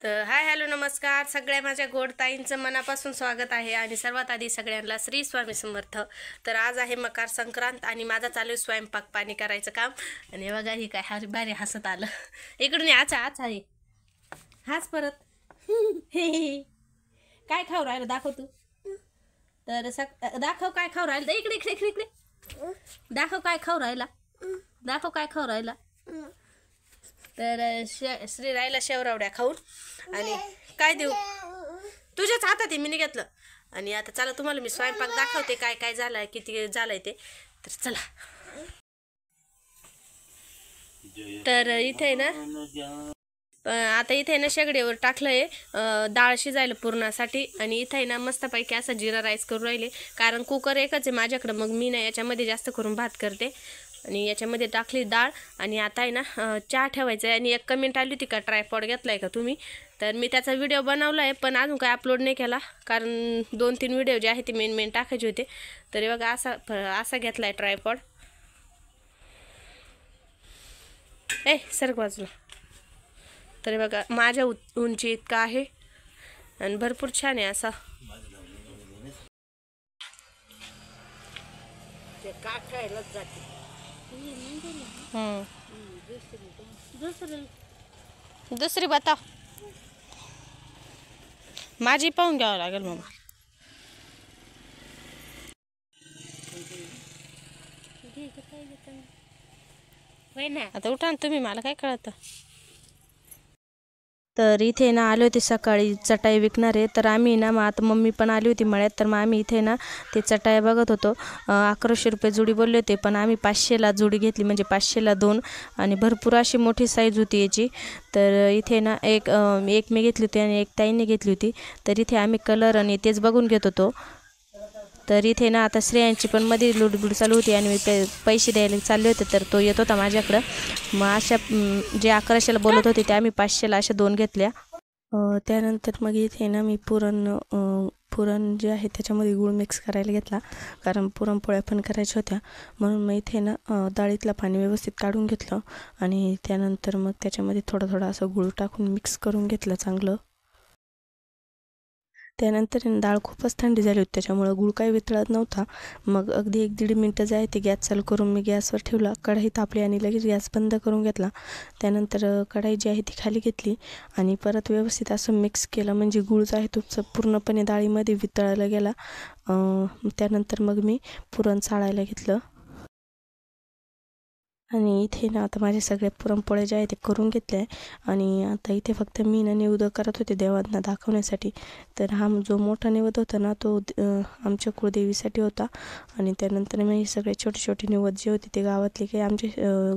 तर hi hello नमस्कार सगळ्या माझ्या गोड ताईंचं मनापासून स्वागत आहे आणि सर्वात आधी सगळ्यांना श्री स्वामी समर्थ। तर आज आहे मकर संक्रांत आणि माझा चालू आहे स्वयंपाक पाणी करायचं काम। आणि बघा ही काय हरी भारी हसत आलं इकडून आचा आचा आहे हाच परत काय खाऊ राहिलं दाखव तू तर दाखव काय खाऊ राहिलं इकडे इकडे इकडे इकडे दाखव काय खाऊ राहिला दाखव काय खाऊ राहिला। तर श्री राहिला शेवरावड्या खाऊन आणि काय देऊ तुझ्याच हातात आहे मी घेतलं। आणि आता चला तुम्हाला मी स्वयंपाक दाखवते काय काय झालंय किती झालंय ते तर चला। तर इथे ना आता इथे ना शेगडीवर टाकलंय डाळ शिजायला पुरणासाठी आणि इथे ना मस्तपैकी असा जिरा राईस करून राहिले कारण कुकर एकच आहे माझ्याकडे मग मी ना याच्यामध्ये जास्त करून भात करते आणि याच्यामध्ये टाकली डाळ। आणि आता आहे ना चहा ठेवायचा आहे आणि एक कमेंट आली होती का ट्रायपॉड घेतलाय का तुम्ही तर मी त्याचा व्हिडिओ बनवला आहे पण अजून काय अपलोड नाही केला कारण 2-3 व्हिडिओ जे आहे ते मेन टाकायचे होते। तर बघा असा घेतलाय ट्रायपॉड सरक बाजूला। तर बघा माझ्या उंची इतका आहे आणि भरपूर छान आहे असा ते काठायलाच जाते। दुसरी बताव माझी पाहून घ्यावं लागेल मग आता उठा ना तुम्ही मला काय कळतं। तर इथे ना आले होते सकाळी चटाई विकणारे तर आम्ही ना मग आता मम्मी पण आली होती मळ्यात तर मग आम्ही इथे ना ते चटाई बघत होतो 1100 रुपये जुडी बोलले होते पण आम्ही 500ला जुडी घेतली म्हणजे 500ला 2 आणि भरपूर अशी मोठी साईज होती याची। तर इथे ना एक मी घेतली होती आणि एक ताईने घेतली होती तर इथे आम्ही कलर आणि तेच बघून घेत होतो। तर इथे ना आता श्रेयांची पण मध्ये लुडबुड चालू होती आणि ते पैसे द्यायला चालले होते तर तो येत होता माझ्याकडं मग अशा जे 1100ला बोलत होते ते आम्ही 500ला अशा 2 घेतल्या। त्यानंतर मग इथे ना मी पुरण जे आहे त्याच्यामध्ये गूळ मिक्स करायला घेतला कारण पुरणपोळ्या पण करायच्या होत्या म्हणून मग इथे ना डाळीतलं पाणी व्यवस्थित काढून घेतलं आणि त्यानंतर मग त्याच्यामध्ये थोडं असं गूळ टाकून मिक्स करून घेतलं चांगलं। त्यानंतर डाळ खूपच थंडी झाली होती त्याच्यामुळे गूळ काही वितळत नव्हता मग अगदी 1-1.5 मिनटं जे आहे ते गॅस चालू करून मी गॅसवर ठेवला कढई तापली आणि लगेच गॅस बंद करून घेतला। त्यानंतर कढई जी आहे ती खाली घेतली आणि परत व्यवस्थित असं मिक्स केलं म्हणजे गूळ जो आहे तो पूर्णपणे डाळीमध्ये वितळायला गेला। त्यानंतर मग मी पुरण चाळायला घेतलं आणि इथे ना आता माझे सगळे पुरणपोळे जे आहे ते करून घेतले आहे आणि आता इथे फक्त मी ना निवेद करत होते देवांना दाखवण्यासाठी। तर हा जो मोठा निवेद होता ना तो आमच्या कुळदेवीसाठी होता आणि त्यानंतर मी सगळे छोटे निवेद जे होते ते गावातले काही आमचे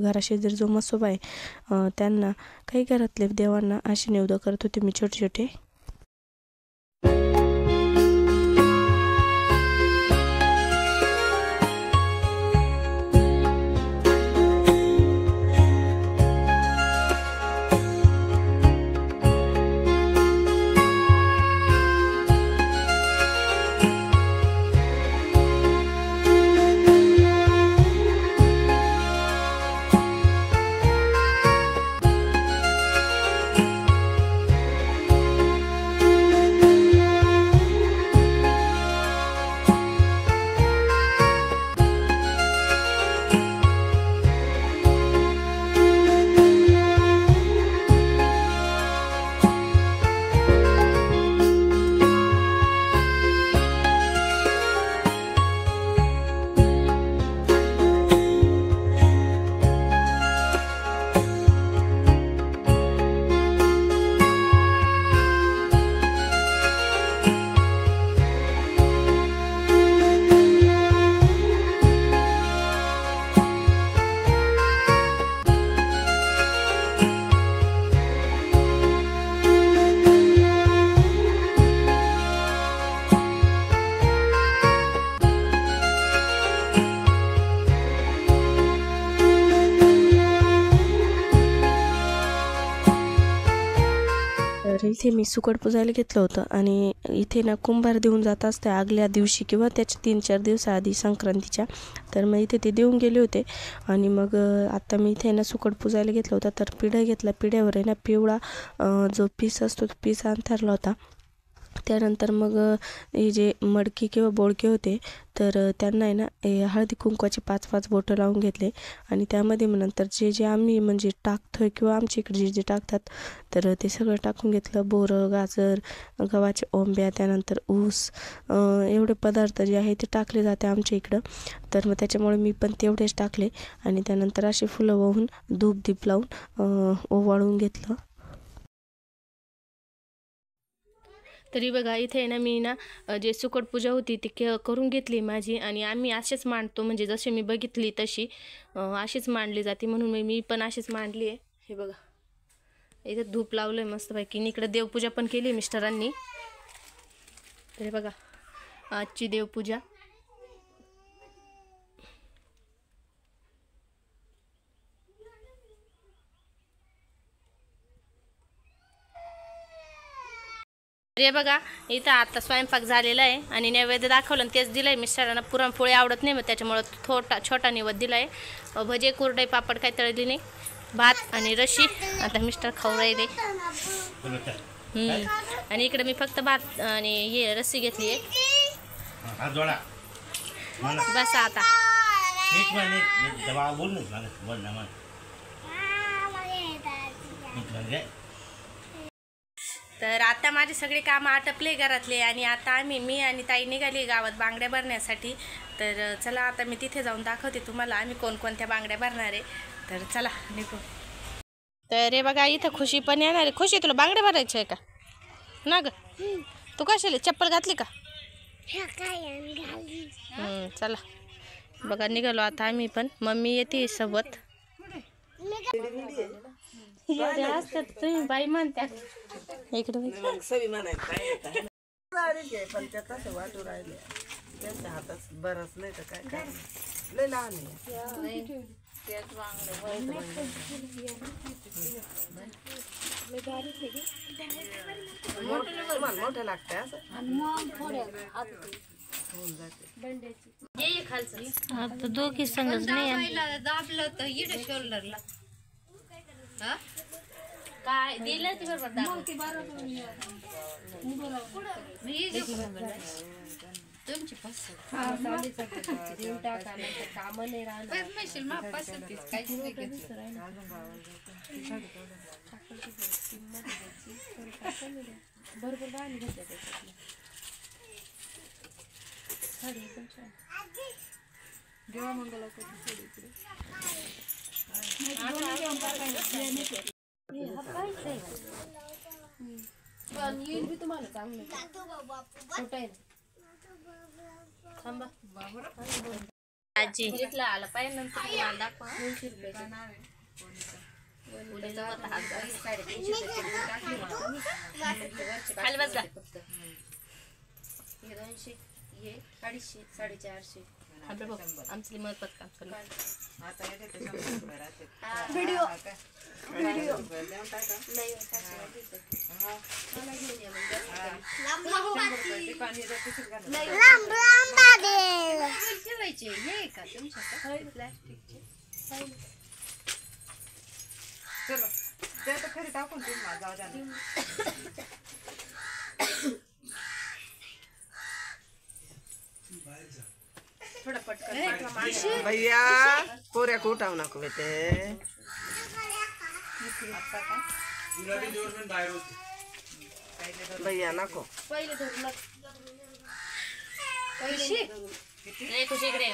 घराशेजारी जो मसोबा आहे त्यांना काही घरातले देवांना असे निवेद करत होते मी छोटे। तर इथे मी सुकट पुजायला घेतलं होतं आणि इथे ना कुंभार देऊन जात असते आगल्या दिवशी किंवा त्याच्या 3-4 दिवसाआधी संक्रांतीच्या. तर मग इथे ते देऊन गेले होते आणि मग आता मी इथे ना सुकट पुजायला घेतलं होतं. तर पिढा घेतला, पिढ्यावर आहे ना पिवळा जो पीस असतो तो पीस अंथरला होता. त्यानंतर मग हे जे मडकी किंवा बोडके होते तर त्यांना आहे ना हळदी कुंकवाची 5-5 बोटं लावून घेतले आणि त्यामध्ये मग नंतर जे जे आम्ही म्हणजे टाकतोय किंवा आमच्या इकडे जे जे टाकतात तर ते सगळं टाकून घेतलं. बोरं, गाजर, गव्हाच्या ओंब्या, त्यानंतर ऊस, एवढे पदार्थ जे आहे ते टाकले जाते आमच्या इकडं. तर मग त्याच्यामुळे मी पण तेवढेच टाकले आणि त्यानंतर अशी फुलं वाहून धूप दीप लावून ओवाळून घेतलं. तरी बघा इथे ना मी ना जे सुकट पूजा होती ती करून घेतली माझी आणि आम्ही असेच मांडतो म्हणजे जशी मी बघितली तशी अशीच मांडली जाते म्हणून मी पण अशीच मांडली आहे. हे बघा इथे धूप लावलं आहे मस्तपैकी. इकडे देवपूजा पण केली मिस्टरांनी. तर हे बघा आजची देवपूजा. हे बघा इथं आता स्वयंपाक झालेला आहे आणि नैवेद्य दाखवलं आणि तेच दिलं आहे मिस्टरांना. पुरणपोळी आवडत नाही मग त्याच्यामुळं छोटा निवद दिला आहे. भजे, कुरडई, पापड काही तळली नाही, भात आणि रशी. आता मिस्टर खाऊ राहिले. आणि इकडे मी फक्त भात आणि हे रस्सी घेतली आहे. बस आता तर आता माझे सगळे कामं आटपले घरातले आणि आता मी आणि ताई निघाली गावात बांगड्या भरण्यासाठी. तर चला आता मी तिथे जाऊन दाखवते तुम्हाला आम्ही कोणकोणत्या बांगड्या भरणार आहे. तर चला निघू. तर हे बघा इथं खुशी पण येणार आहे. खुशी तुला बांगड्या भरायच्या आहे का ना ग? तू कशाला चप्पल घातली का? चला बघा निघालो आता आम्ही पण. मम्मी येते सोबत. असतात तुम्ही बाई म्हणत्या इकडे पण त्या तसं वाटू राहिले त्यांच्या हातात बरंच नाही तर काय लय लहान आहे. मोठं लागतंय असं आता दोघी संगच नाही दाबलं तर इकडे शोल्डरला काय दिलं ती बरोबर तुमची पसंत काम नाही राहणार पसंतीच काहीच नाही बरोबर राहिली घेतल्या त्याच्यातलं साडी एकदम छान. देवा मंगला येईल बी तुम्हाला चांगलं छोट आहे थांबा आजी घेतला आला पाहिजे नंतर तुम्हाला दाखवा. 200 रुपये खाली बस 200 हे 250 450 आमचं महत्वाचं काम चालू. व्हिडिओ ठेवायचे हे का तुमच्या प्लॅस्टिकचे ते तर खरी टाकून जाऊ द्या. थोडा पटकन भैया पोऱ्या कुठाव नको बेटे भैया नको पहिले धरून खुशी इकडे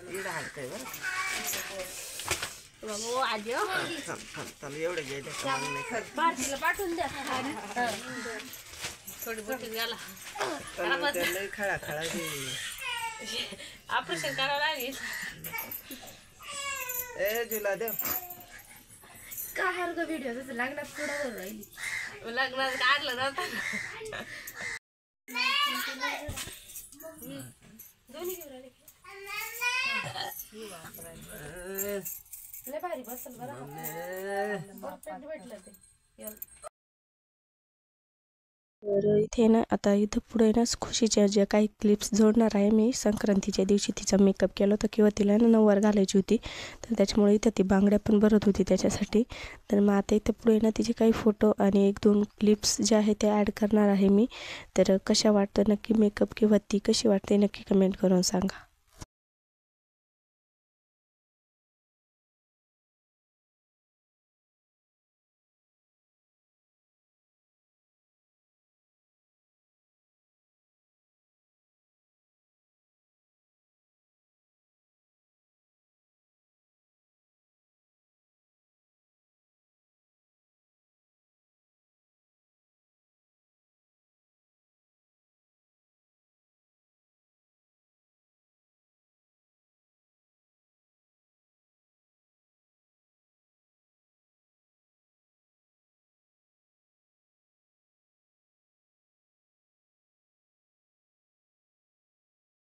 इडं हालतंय बरं. एवढे गेले पाठवून द्या थोडी बोटी घाला. खळा खळा ऑपरेशन करावं लागेल. ए जुला देव का हर का व्हिडिओ लग्नात पुढं राहिली लग्नात काढलं जातं दोन्ही घेऊन राहिले लय भारी बसल बरं परफेक्ट भेटलं ते तर इथे ना आता इथं पुढे ना खुशीच्या ज्या काही क्लिप्स जोडणार आहे मी. संक्रांतीच्या दिवशी तिचा मेकअप केला होता किंवा तिला ना नऊवार घालायची होती, तर त्याच्यामुळे इथं ती बांगड्या पण भरत होती त्याच्यासाठी. तर मग आता इथं पुढे ना तिचे काही फोटो आणि 1-2 क्लिप्स जे आहे ते ॲड करणार आहे मी. तर कशा वाटतं नक्की मेकअप किंवा ती कशी वाटते नक्की कमेंट करून सांगा.